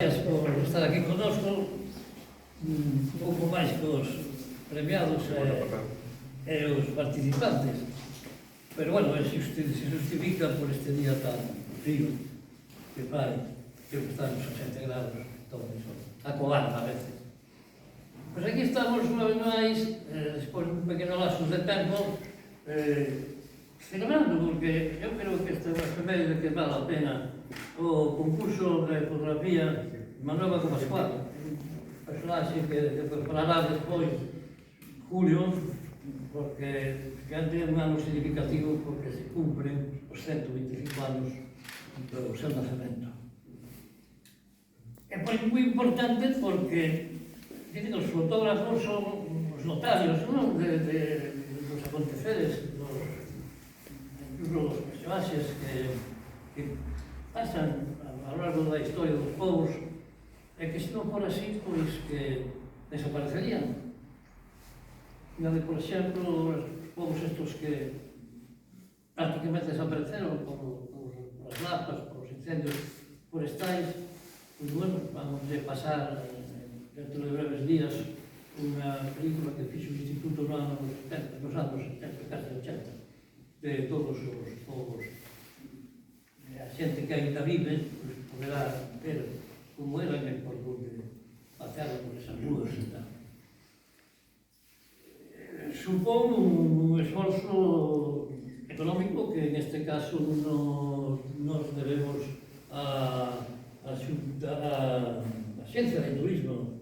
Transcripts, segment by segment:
Gracias por estar aquí connosco, un pouco máis que os premiados e os participantes. Pero, bueno, se justifica por este día tan frío que fai, que estamos a 60 grados, todo iso, a colar a veces. Pois aquí estamos unha vez máis, despois dun pequeno lapsus de tempo, celebrando, porque eu creo que este é un efeméride que vale a pena o concurso de fotografía Manuel Pascual, personaxe que preparará despois Julio, porque é un ano significativo porque se cumpren os 125 anos do seu nacemento. É moi importante porque dicen os fotógrafos son os notarios, non? Dos aconteceres, dos personaxes que pasan a lo largo da historia dos povos, e que se non for así, pois que desaparecerían. Mira, por exemplo, os povos estos que prácticamente desapareceron por as lapas, por os incendios forestais, pois, bueno, vamos a pasar dentro de breves días unha película que fixo o Instituto nos anos 70, casi 80, de todos os povos. A xente que ainda vive, pois, poderá ver como eran e por onde pasearon por esas ruas e tal. Supón un esforzo económico que, en este caso, nos debemos a Xencia de Turismo.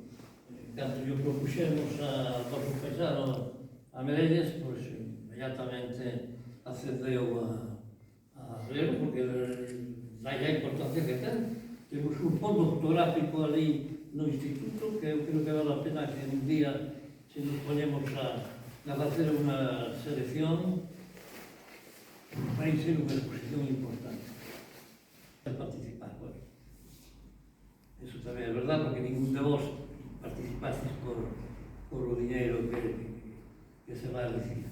Cando yo propuxemos a noso paisano a Meredes, pois inmediatamente accedeu a verlo, porque dai a importancia que ten. Temos un fondo fotográfico ali no Instituto, que eu creo que vale a pena que un día se nos ponemos a facer unha selección, vai ser unha exposición importante. A participar, bueno. Eso tamén é verdad, porque ningún de vos participastes por o diñeiro que se vai a recibir.